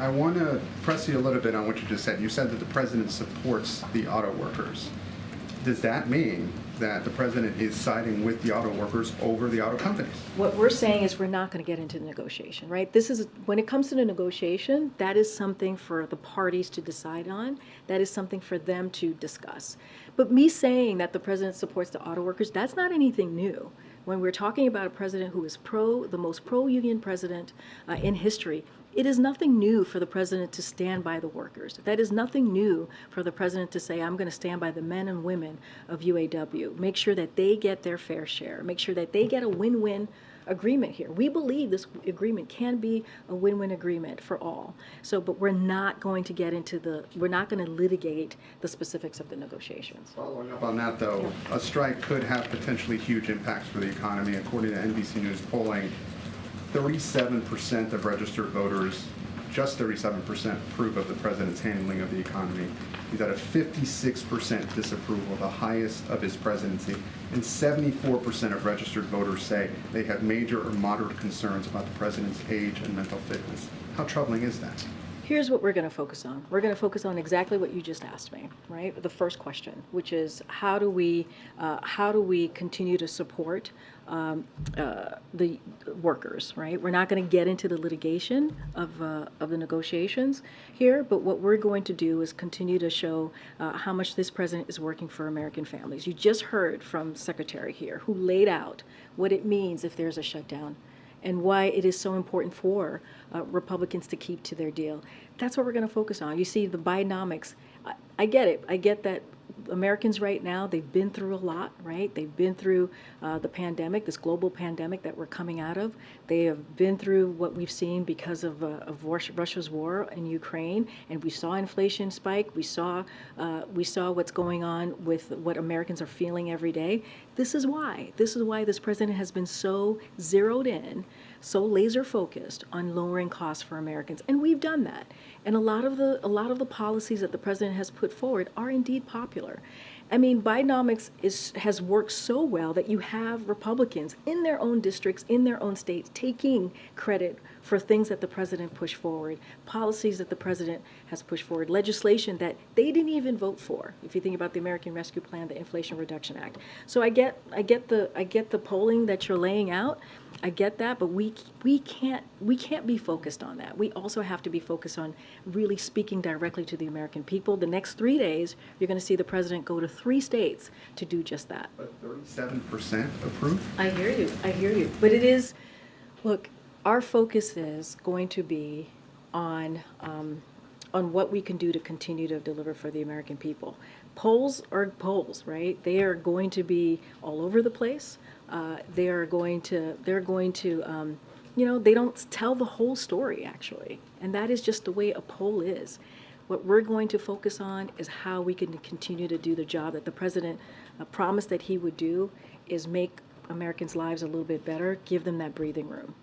I want to press you a little bit on what you just said. You said that the president supports the auto workers. Does that mean that the president is siding with the auto workers over the auto companies? What we're saying is we're not going to get into the negotiation, right? This is, when it comes to the negotiation, that is something for the parties to decide on. That is something for them to discuss. But me saying that the president supports the auto workers, that's not anything new. When we're talking about a president who is the most pro-union president in history, it is nothing new for the president to stand by the workers. That is nothing new for the president to say, I'm going to stand by the men and women of UAW. Make sure that they get their fair share. Make sure that they get a win-win agreement here. We believe this agreement can be a win-win agreement for all. So, but we're not going to get into we're not going to litigate the specifics of the negotiations. Following up on that, though, a strike could have potentially huge impacts for the economy. According to NBC News polling, 37% of registered voters, just 37%, approve of the president's handling of the economy. He's at a 56% disapproval, the highest of his presidency, and 74% of registered voters say they have major or moderate concerns about the president's age and mental fitness. How troubling is that? Here's what we're going to focus on. We're going to focus on exactly what you just asked me, right? The first question, which is how do we continue to support the workers, right? We're not going to get into the litigation of the negotiations here, but what we're going to do is continue to show how much this president is working for American families. You just heard from Secretary here who laid out what it means if there's a shutdown and why it is so important for Republicans to keep to their deal. That's what we're going to focus on. You see, the Bidenomics, I get it. I get that Americans right now, they've been through a lot, right? They've been through the pandemic, this global pandemic that we're coming out of. They have been through what we've seen because of Russia's war in Ukraine, and we saw inflation spike. We saw what's going on with what Americans are feeling every day. This is why this president has been so zeroed in, so laser focused on lowering costs for Americans, and we've done that. And a lot of the policies that the president has put forward are indeed popular. I mean, Bidenomics has worked so well that you have Republicans in their own districts, in their own states, taking credit for things that the president pushed forward, policies that the president has pushed forward, legislation that they didn't even vote for. If you think about the American Rescue Plan, the Inflation Reduction Act. So I get the polling that you're laying out. I get that, but we can't be focused on that. We also have to be focused on really speaking directly to the American people. The next 3 days, you're going to see the president go to 3 states to do just that. But 37% approve? I hear you. But it is, look, our focus is going to be on what we can do to continue to deliver for the American people. Polls are polls, right? They are going to be all over the place. They're going to, they don't tell the whole story, actually. And that is just the way a poll is. What we're going to focus on is how we can continue to do the job that the president promised that he would do, is make Americans' lives a little bit better, give them that breathing room.